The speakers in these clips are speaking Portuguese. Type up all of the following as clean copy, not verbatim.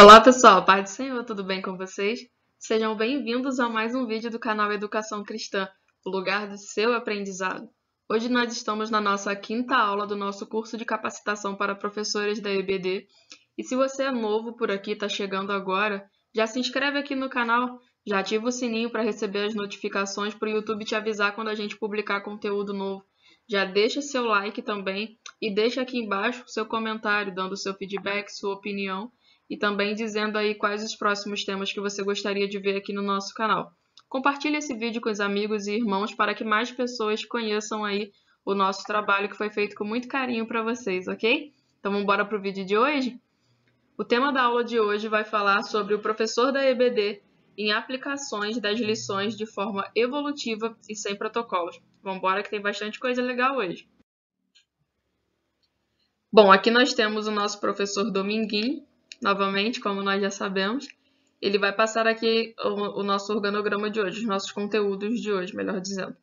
Olá pessoal, paz do Senhor, tudo bem com vocês? Sejam bem-vindos a mais um vídeo do canal Educação Cristã, o lugar do seu aprendizado. Hoje nós estamos na nossa quinta aula do nosso curso de capacitação para professores da EBD. E se você é novo por aqui, está chegando agora, já se inscreve aqui no canal, já ativa o sininho para receber as notificações para o YouTube te avisar quando a gente publicar conteúdo novo. Já deixa seu like também e deixa aqui embaixo o seu comentário, dando seu feedback, sua opinião, e também dizendo aí quais os próximos temas que você gostaria de ver aqui no nosso canal. Compartilhe esse vídeo com os amigos e irmãos para que mais pessoas conheçam aí o nosso trabalho que foi feito com muito carinho para vocês, ok? Então vamos embora para o vídeo de hoje? O tema da aula de hoje vai falar sobre o professor da EBD em aplicações das lições de forma evolutiva e sem protocolos. Vamos embora que tem bastante coisa legal hoje. Bom, aqui nós temos o nosso professor Dominguinho, novamente, como nós já sabemos. Ele vai passar aqui o nosso organograma de hoje, os nossos conteúdos de hoje, melhor dizendo.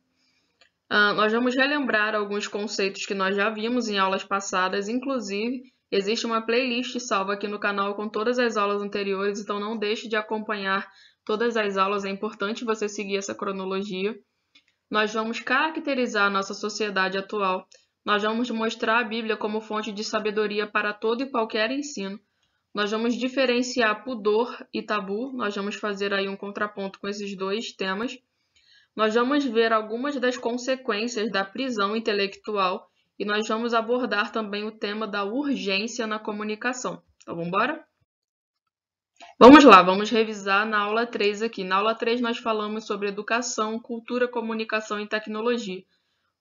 Nós vamos relembrar alguns conceitos que nós já vimos em aulas passadas, inclusive existe uma playlist salva aqui no canal com todas as aulas anteriores, então não deixe de acompanhar todas as aulas, é importante você seguir essa cronologia. Nós vamos caracterizar a nossa sociedade atual, nós vamos mostrar a Bíblia como fonte de sabedoria para todo e qualquer ensino. Nós vamos diferenciar pudor e tabu, nós vamos fazer aí um contraponto com esses dois temas. Nós vamos ver algumas das consequências da prisão intelectual e nós vamos abordar também o tema da urgência na comunicação. Então, vamos embora? Vamos lá, vamos revisar na aula 3 aqui. Na aula 3 nós falamos sobre educação, cultura, comunicação e tecnologia.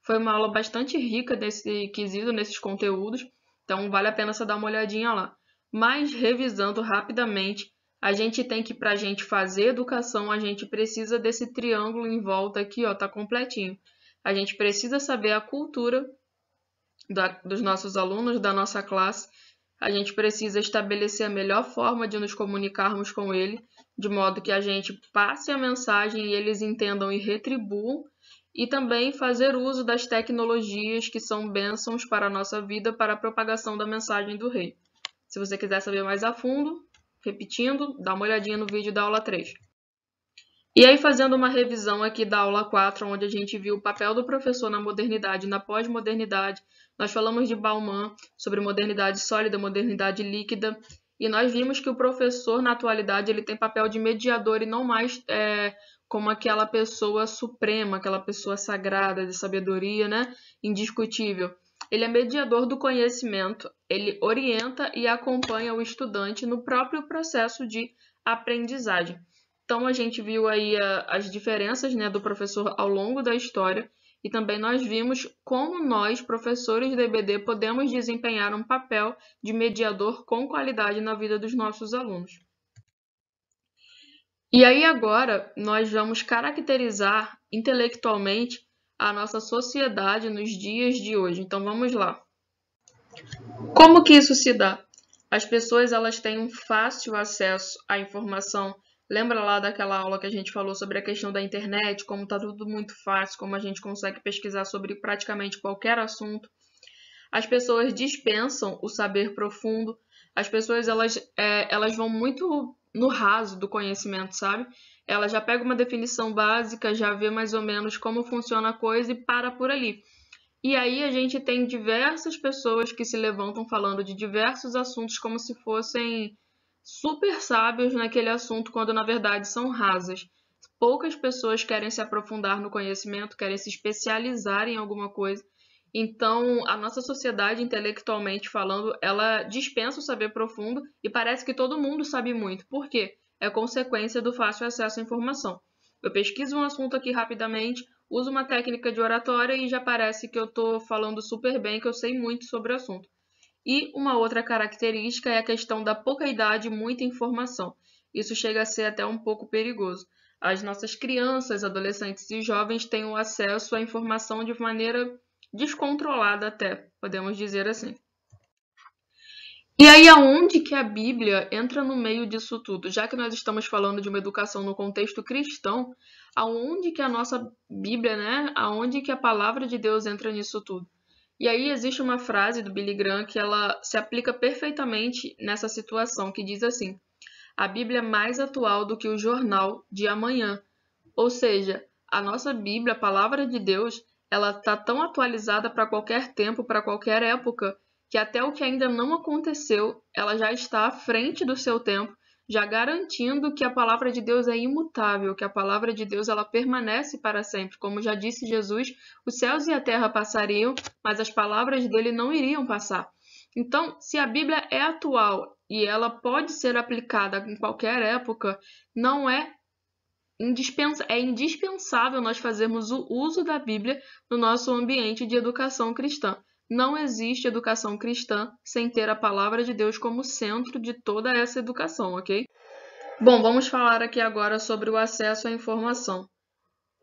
Foi uma aula bastante rica nesse quesito, nesses conteúdos, então vale a pena você dar uma olhadinha lá. Mas, revisando rapidamente, a gente tem que, para a gente fazer educação, a gente precisa desse triângulo em volta aqui, ó, tá completinho. A gente precisa saber a cultura dos nossos alunos, da nossa classe. A gente precisa estabelecer a melhor forma de nos comunicarmos com ele, de modo que a gente passe a mensagem e eles entendam e retribuam. E também fazer uso das tecnologias que são bênçãos para a nossa vida, para a propagação da mensagem do Rei. Se você quiser saber mais a fundo, repetindo, dá uma olhadinha no vídeo da aula 3. E aí, fazendo uma revisão aqui da aula 4, onde a gente viu o papel do professor na modernidade e na pós-modernidade, nós falamos de Bauman, sobre modernidade sólida, modernidade líquida, e nós vimos que o professor, na atualidade, ele tem papel de mediador e não mais como aquela pessoa suprema, aquela pessoa sagrada, de sabedoria, né? Indiscutível. Ele é mediador do conhecimento, ele orienta e acompanha o estudante no próprio processo de aprendizagem. Então, a gente viu aí as diferenças, né, do professor ao longo da história e também nós vimos como nós, professores da EBD, podemos desempenhar um papel de mediador com qualidade na vida dos nossos alunos. E aí agora nós vamos caracterizar intelectualmente a nossa sociedade nos dias de hoje. Então vamos lá. Como que isso se dá? As pessoas elas têm um fácil acesso à informação. Lembra lá daquela aula que a gente falou sobre a questão da internet, como está tudo muito fácil, como a gente consegue pesquisar sobre praticamente qualquer assunto. As pessoas dispensam o saber profundo. As pessoas elas vão muito no raso do conhecimento, sabe? Ela já pega uma definição básica, já vê mais ou menos como funciona a coisa e para por ali. E aí a gente tem diversas pessoas que se levantam falando de diversos assuntos como se fossem super sábios naquele assunto, quando na verdade são rasas. Poucas pessoas querem se aprofundar no conhecimento, querem se especializar em alguma coisa. Então, a nossa sociedade, intelectualmente falando, ela dispensa o saber profundo e parece que todo mundo sabe muito. Por quê? É consequência do fácil acesso à informação. Eu pesquiso um assunto aqui rapidamente, uso uma técnica de oratória e já parece que eu estou falando super bem, que eu sei muito sobre o assunto. E uma outra característica é a questão da pouca idade e muita informação. Isso chega a ser até um pouco perigoso. As nossas crianças, adolescentes e jovens têm o acesso à informação de maneira descontrolada até, podemos dizer assim. E aí, aonde que a Bíblia entra no meio disso tudo? Já que nós estamos falando de uma educação no contexto cristão, aonde que a nossa Bíblia, né? Aonde que a palavra de Deus entra nisso tudo? E aí existe uma frase do Billy Graham que ela se aplica perfeitamente nessa situação, que diz assim: A Bíblia é mais atual do que o jornal de amanhã. Ou seja, a nossa Bíblia, a palavra de Deus, ela está tão atualizada para qualquer tempo, para qualquer época, que até o que ainda não aconteceu, ela já está à frente do seu tempo, já garantindo que a palavra de Deus é imutável, que a palavra de Deus ela permanece para sempre. Como já disse Jesus, os céus e a terra passariam, mas as palavras dele não iriam passar. Então, se a Bíblia é atual e ela pode ser aplicada em qualquer época, não é indispensável nós fazermos o uso da Bíblia no nosso ambiente de educação cristã. Não existe educação cristã sem ter a palavra de Deus como centro de toda essa educação, ok? Bom, vamos falar aqui agora sobre o acesso à informação.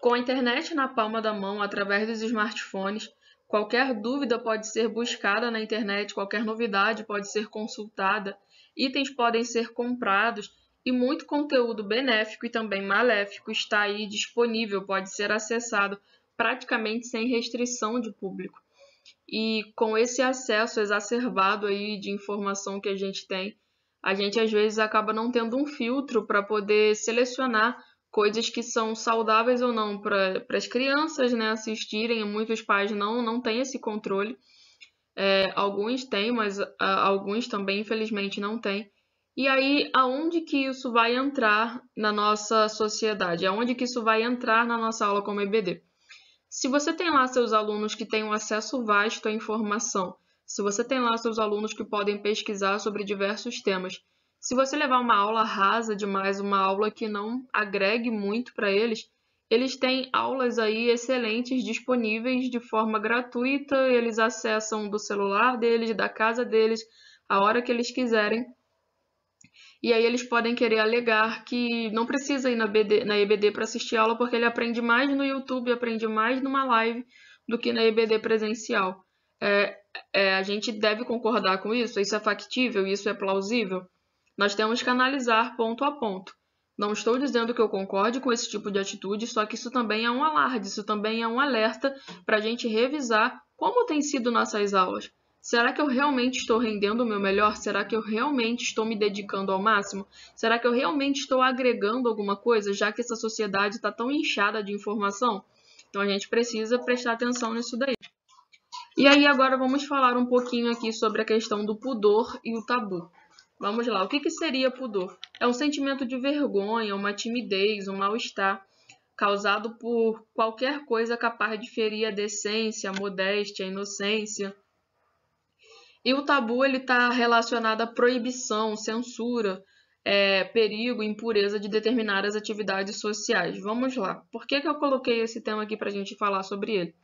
Com a internet na palma da mão, através dos smartphones, qualquer dúvida pode ser buscada na internet, qualquer novidade pode ser consultada, itens podem ser comprados e muito conteúdo benéfico e também maléfico está aí disponível, pode ser acessado praticamente sem restrição de público. E com esse acesso exacerbado aí de informação que a gente tem, a gente às vezes acaba não tendo um filtro para poder selecionar coisas que são saudáveis ou não para as crianças, né, assistirem. Muitos pais não têm esse controle. Alguns têm, mas alguns também, infelizmente, não têm. E aí, aonde que isso vai entrar na nossa sociedade? Aonde que isso vai entrar na nossa aula como EBD? Se você tem lá seus alunos que têm um acesso vasto à informação, se você tem lá seus alunos que podem pesquisar sobre diversos temas, se você levar uma aula rasa demais, uma aula que não agregue muito para eles, eles têm aulas aí excelentes disponíveis de forma gratuita, eles acessam do celular deles, da casa deles, a hora que eles quiserem. E aí eles podem querer alegar que não precisa ir na EBD para assistir aula porque ele aprende mais no YouTube, aprende mais numa live do que na EBD presencial. A gente deve concordar com isso? Isso é factível? Isso é plausível? Nós temos que analisar ponto a ponto. Não estou dizendo que eu concorde com esse tipo de atitude, só que isso também é um alarde, isso também é um alerta para a gente revisar como têm sido nossas aulas. Será que eu realmente estou rendendo o meu melhor? Será que eu realmente estou me dedicando ao máximo? Será que eu realmente estou agregando alguma coisa, já que essa sociedade está tão inchada de informação? Então a gente precisa prestar atenção nisso daí. E aí agora vamos falar um pouquinho aqui sobre a questão do pudor e o tabu. Vamos lá, o que seria pudor? É um sentimento de vergonha, uma timidez, um mal-estar causado por qualquer coisa capaz de ferir a decência, a modéstia, a inocência. E o tabu ele está relacionado à proibição, censura, perigo, impureza de determinadas atividades sociais. Vamos lá. Por que eu coloquei esse tema aqui para a gente falar sobre ele?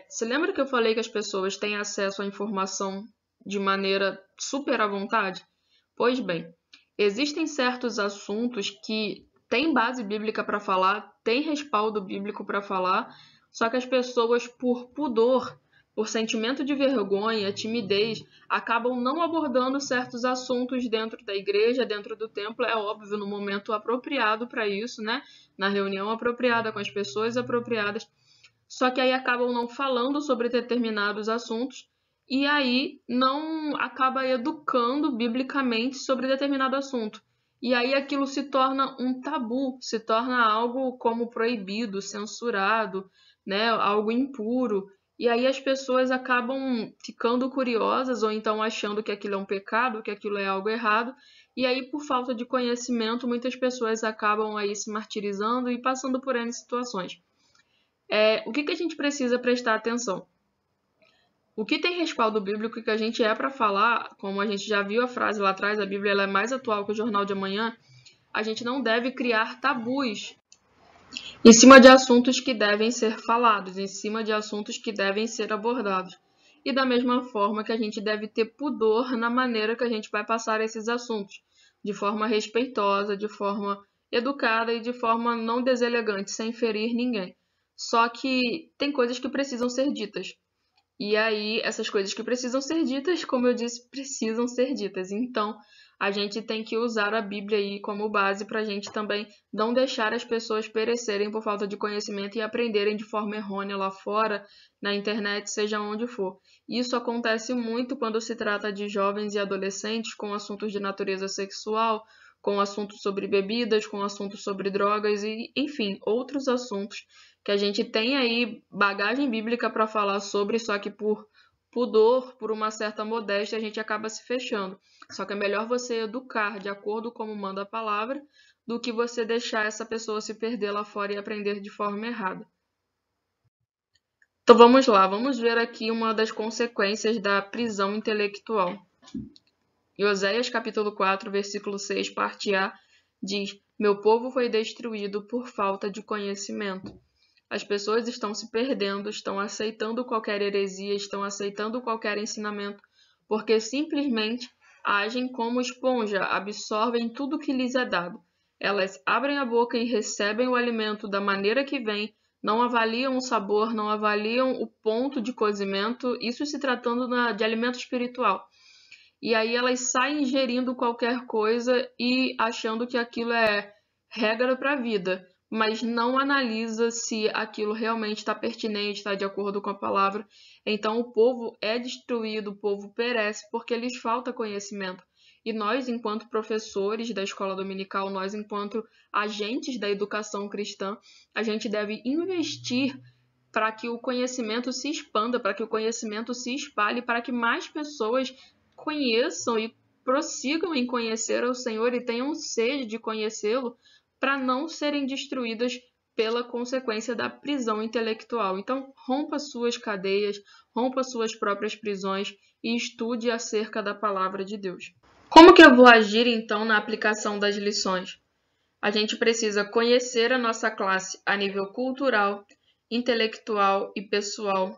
Você lembra que eu falei que as pessoas têm acesso à informação de maneira super à vontade? Pois bem, existem certos assuntos que têm base bíblica para falar, têm respaldo bíblico para falar, só que as pessoas, por pudor, por sentimento de vergonha, timidez, acabam não abordando certos assuntos dentro da igreja, dentro do templo, é óbvio, no momento apropriado para isso, né? Na reunião apropriada, com as pessoas apropriadas. Só que aí acabam não falando sobre determinados assuntos e aí não acaba educando biblicamente sobre determinado assunto. E aí aquilo se torna um tabu, se torna algo como proibido, censurado, né? Algo impuro. E aí as pessoas acabam ficando curiosas ou então achando que aquilo é um pecado, que aquilo é algo errado. E aí, por falta de conhecimento, muitas pessoas acabam aí se martirizando e passando por N situações. O que a gente precisa prestar atenção? O que tem respaldo bíblico que a gente para falar, como a gente já viu a frase lá atrás, a Bíblia ela é mais atual que o jornal de amanhã, a gente não deve criar tabus em cima de assuntos que devem ser falados, em cima de assuntos que devem ser abordados. E da mesma forma que a gente deve ter pudor na maneira que a gente vai passar esses assuntos, de forma respeitosa, de forma educada e de forma não deselegante, sem ferir ninguém. Só que tem coisas que precisam ser ditas. E aí, essas coisas que precisam ser ditas, como eu disse, precisam ser ditas. Então, a gente tem que usar a Bíblia aí como base para a gente também não deixar as pessoas perecerem por falta de conhecimento e aprenderem de forma errônea lá fora, na internet, seja onde for. Isso acontece muito quando se trata de jovens e adolescentes com assuntos de natureza sexual, com assuntos sobre bebidas, com assuntos sobre drogas e, enfim, outros assuntos que a gente tem aí bagagem bíblica para falar sobre, só que por pudor, por uma certa modéstia, a gente acaba se fechando. Só que é melhor você educar de acordo com como manda a palavra do que você deixar essa pessoa se perder lá fora e aprender de forma errada. Então vamos lá, vamos ver aqui uma das consequências da prisão intelectual. Em Oséias capítulo 4, versículo 6, parte A, diz: Meu povo foi destruído por falta de conhecimento. As pessoas estão se perdendo, estão aceitando qualquer heresia, estão aceitando qualquer ensinamento, porque simplesmente agem como esponja, absorvem tudo que lhes é dado. Elas abrem a boca e recebem o alimento da maneira que vem, não avaliam o sabor, não avaliam o ponto de cozimento, isso se tratando de alimento espiritual. E aí elas saem ingerindo qualquer coisa e achando que aquilo é regra para a vida, mas não analisa se aquilo realmente está pertinente, está de acordo com a palavra. Então o povo é destruído, o povo perece porque lhes falta conhecimento. E nós, enquanto professores da escola dominical, nós, enquanto agentes da educação cristã, a gente deve investir para que o conhecimento se expanda, para que o conhecimento se espalhe, para que mais pessoas conheçam e prossigam em conhecer o Senhor e tenham sede de conhecê-lo, para não serem destruídas pela consequência da prisão intelectual. Então, rompa suas cadeias, rompa suas próprias prisões e estude acerca da palavra de Deus. Como que eu vou agir, então, na aplicação das lições? A gente precisa conhecer a nossa classe a nível cultural, intelectual e pessoal.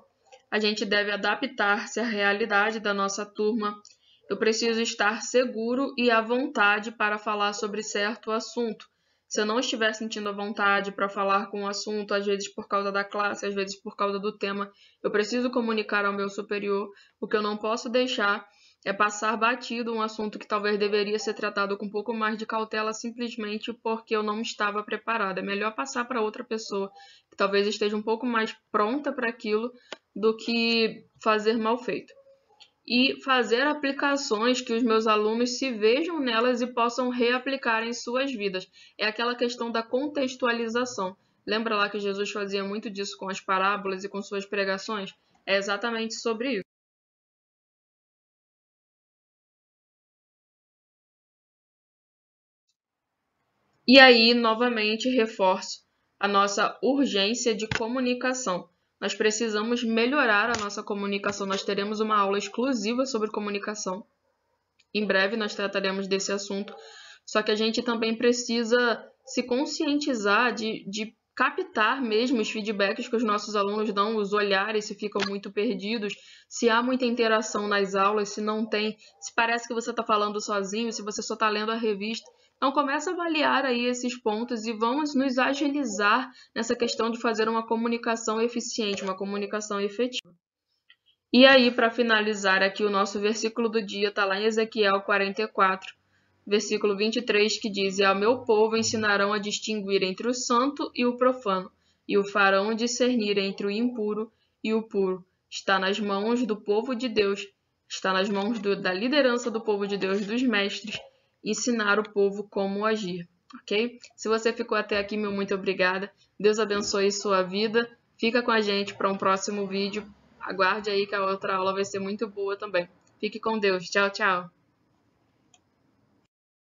A gente deve adaptar-se à realidade da nossa turma. Eu preciso estar seguro e à vontade para falar sobre certo assunto. Se eu não estiver sentindo a vontade para falar com o assunto, às vezes por causa da classe, às vezes por causa do tema, eu preciso comunicar ao meu superior. O que eu não posso deixar é passar batido um assunto que talvez deveria ser tratado com um pouco mais de cautela simplesmente porque eu não estava preparada. É melhor passar para outra pessoa que talvez esteja um pouco mais pronta para aquilo do que fazer mal feito. E fazer aplicações que os meus alunos se vejam nelas e possam reaplicar em suas vidas. É aquela questão da contextualização. Lembra lá que Jesus fazia muito disso com as parábolas e com suas pregações? É exatamente sobre isso. E aí, novamente, reforço a nossa urgência de comunicação. Nós precisamos melhorar a nossa comunicação. Nós teremos uma aula exclusiva sobre comunicação. Em breve nós trataremos desse assunto. Só que a gente também precisa se conscientizar de captar mesmo os feedbacks que os nossos alunos dão, os olhares, se ficam muito perdidos, se há muita interação nas aulas, se não tem, se parece que você está falando sozinho, se você só está lendo a revista. Então começa a avaliar aí esses pontos e vamos nos agilizar nessa questão de fazer uma comunicação eficiente, uma comunicação efetiva. E aí, para finalizar aqui, o nosso versículo do dia está lá em Ezequiel 44, versículo 23, que diz: E ao meu povo ensinarão a distinguir entre o santo e o profano, e o farão discernir entre o impuro e o puro. Está nas mãos do povo de Deus, está nas mãos da liderança do povo de Deus, dos mestres, ensinar o povo como agir, ok? Se você ficou até aqui, meu muito obrigada. Deus abençoe sua vida. Fica com a gente para um próximo vídeo. Aguarde aí que a outra aula vai ser muito boa também. Fique com Deus. Tchau, tchau.